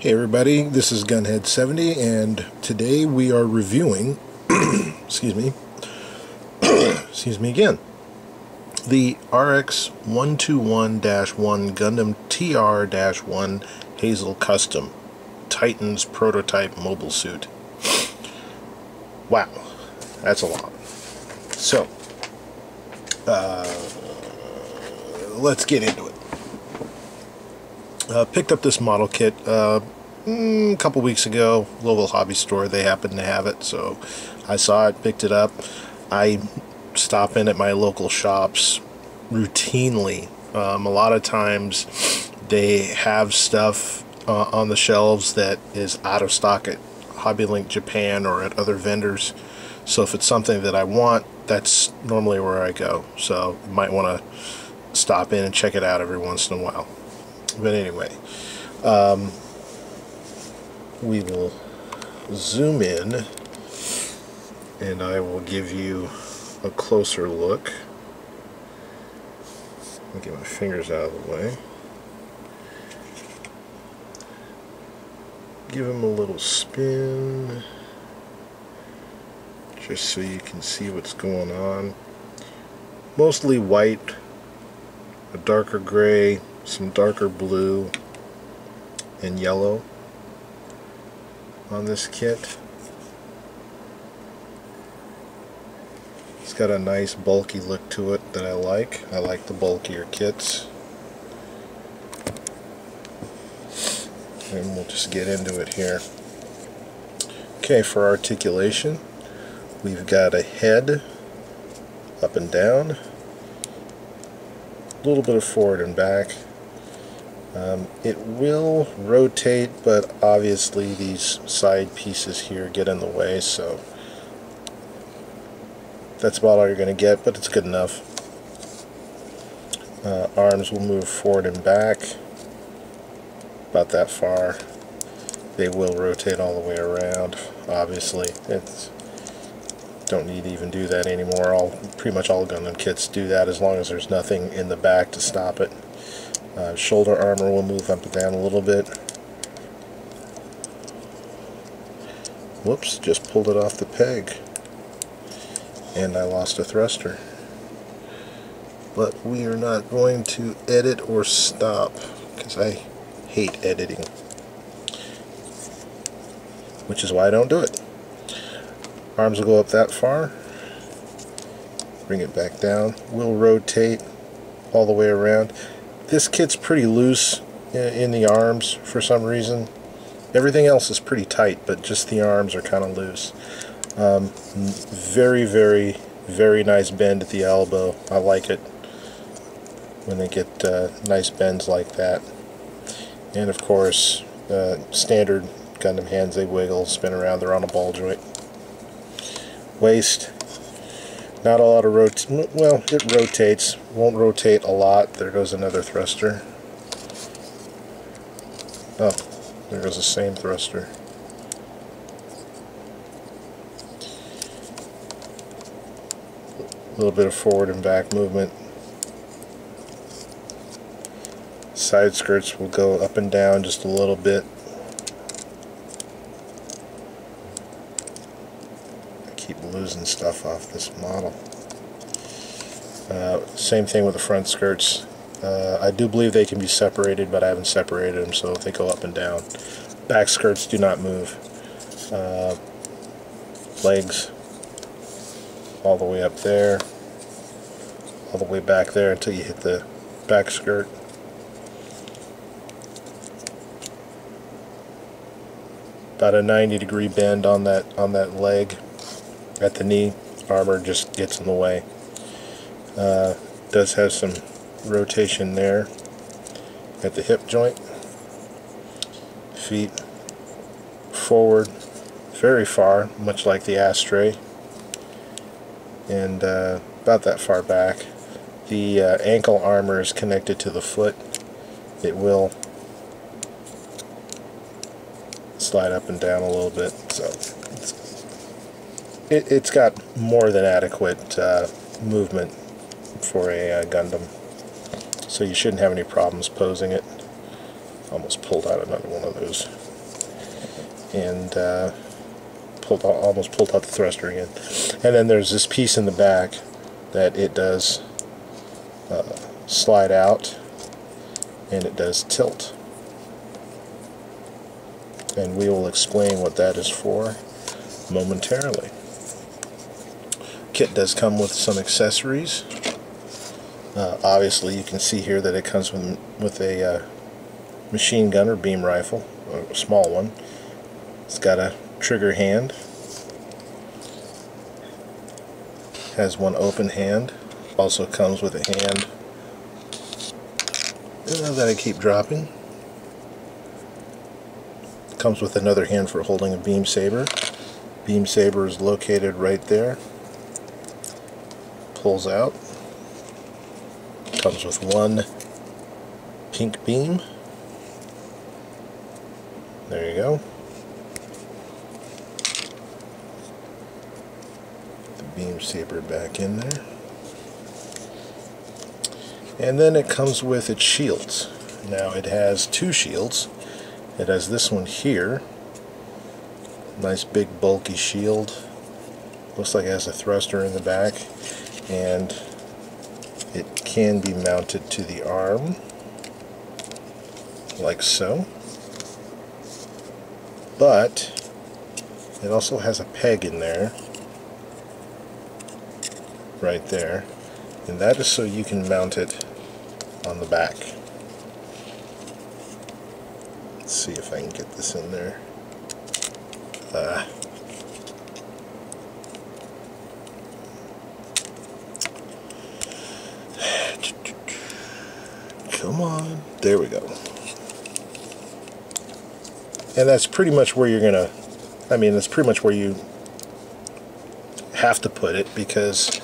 Hey everybody, this is Gunhead70 and today we are reviewing excuse me again, the RX-121-1 Gundam TR-1 Hazel Custom Titan's prototype mobile suit. Wow, that's a lot. So let's get into it. Picked up this model kit a couple weeks ago, local hobby store. They happened to have it, so I saw it, picked it up. I stop in at my local shops routinely. A lot of times they have stuff on the shelves that is out of stock at HobbyLink Japan or at other vendors. So if it's something that I want, that's normally where I go. So you might want to stop in and check it out every once in a while. But anyway, we will zoom in and I will give you a closer look. Let me get my fingers out of the way. Give him a little spin just so you can see what's going on. Mostly white, a darker gray, some darker blue and yellow on this kit. It's got a nice bulky look to it that I like. I like the bulkier kits. And we'll just get into it here. Okay, for articulation, we've got a head up and down, a little bit of forward and back. It will rotate, but obviously these side pieces here get in the way, so that's about all you're going to get, but it's good enough. Arms will move forward and back about that far. They will rotate all the way around, obviously. Don't need to even do that anymore. Pretty much all Gundam kits do that as long as there's nothing in the back to stop it. Shoulder armor will move up and down a little bit. Whoops, just pulled it off the peg. And I lost a thruster. But we are not going to edit or stop, because I hate editing. Which is why I don't do it. Arms will go up that far. Bring it back down. We'll rotate all the way around. This kit's pretty loose in the arms for some reason. Everything else is pretty tight, but just the arms are kind of loose. Very, very, very nice bend at the elbow. I like it when they get nice bends like that. And of course, standard Gundam hands, they wiggle, spin around, they're on a ball joint. Waist, not a lot of well, it rotates, won't rotate a lot. There goes another thruster. Oh, there goes the same thruster. A little bit of forward and back movement. Side skirts will go up and down just a little bit. Keep losing stuff off this model. Same thing with the front skirts. I do believe they can be separated, but I haven't separated them, so they go up and down. Back skirts do not move. Legs all the way up there, all the way back there until you hit the back skirt. About a 90-degree bend on that leg. At the knee, armor just gets in the way. Does have some rotation there at the hip joint. Feet forward very far, much like the Astray, and about that far back. The ankle armor is connected to the foot. It will slide up and down a little bit, so it's got more than adequate movement for a Gundam, so you shouldn't have any problems posing it. Almost pulled out another one of those, and almost pulled out the thruster again. And then there's this piece in the back that it does slide out, and it does tilt. And we will explain what that is for momentarily. Kit does come with some accessories. Obviously, you can see here that it comes with a machine gun or beam rifle, a small one. It's got a trigger hand. Has one open hand. Also comes with a hand that I keep dropping. Comes with another hand for holding a beam saber. Beam saber is located right there. Pulls out. Comes with one pink beam. There you go. The beam saber back in there. And then it comes with its shields. Now it has two shields. It has this one here. Nice big bulky shield. Looks like it has a thruster in the back. And it can be mounted to the arm. Like so. But it also has a peg in there. Right there. And that is so you can mount it on the back. Let's see if I can get this in there. Come on. There we go. And that's pretty much where you're gonna, that's pretty much where you have to put it, because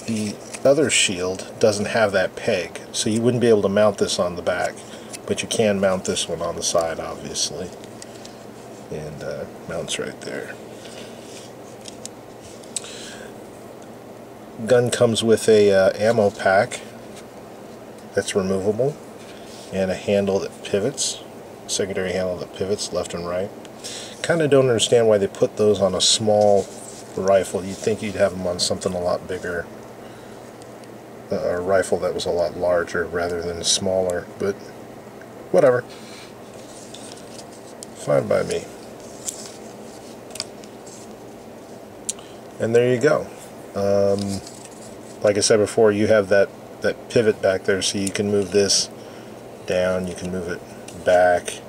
the other shield doesn't have that peg, so you wouldn't be able to mount this on the back, but you can mount this one on the side, obviously, and mounts right there. Gun comes with a ammo pack that's removable, and a handle that pivots, secondary handle that pivots left and right. Kind of don't understand why they put those on a small rifle. You'd think you'd have them on something a lot bigger, a rifle that was a lot larger rather than smaller, but whatever. Fine by me. And there you go. Like I said before, you have that pivot back there, so you can move this down, you can move it back, you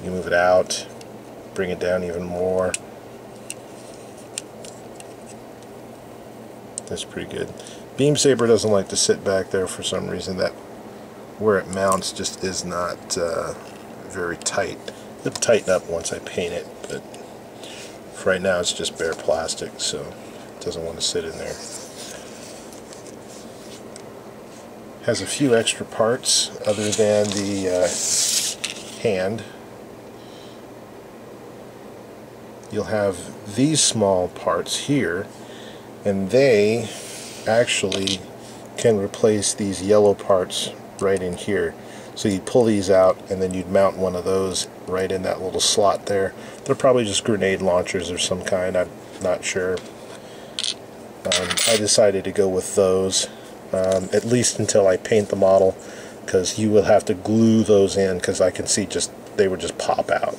can move it out, bring it down even more. That's pretty good. Beam saber doesn't like to sit back there for some reason. That where it mounts just is not very tight. It'll tighten up once I paint it, but for right now it's just bare plastic, so it doesn't want to sit in there. Has a few extra parts other than the hand. You'll have these small parts here, and they actually can replace these yellow parts right in here. So you'd pull these out, and then you'd mount one of those right in that little slot there. They're probably just grenade launchers of some kind, I'm not sure. I decided to go with those, at least until I paint the model, because you will have to glue those in, because I can see they would just pop out.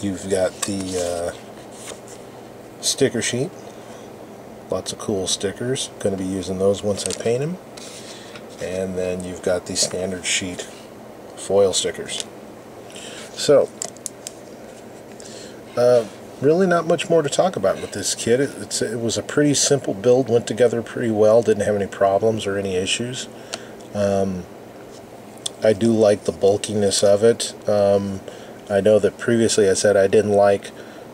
You've got the sticker sheet. Lots of cool stickers. Going to be using those once I paint them. And then you've got the standard sheet foil stickers. So, really not much more to talk about with this kit. It was a pretty simple build, went together pretty well, didn't have any problems or any issues. I do like the bulkiness of it. I know that previously I said I didn't like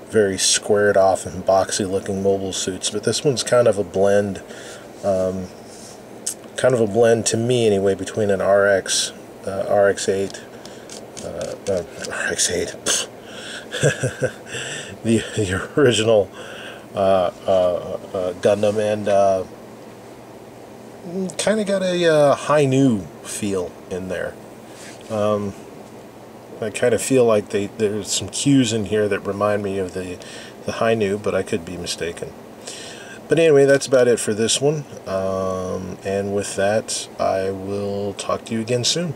very squared off and boxy looking mobile suits, but this one's kind of a blend, to me anyway, between an RX, RX-8, RX-8, the original Gundam, and kind of got a high new feel in there. I kind of feel like there's some cues in here that remind me of the high new, but I could be mistaken. But anyway, that's about it for this one. And with that, I will talk to you again soon.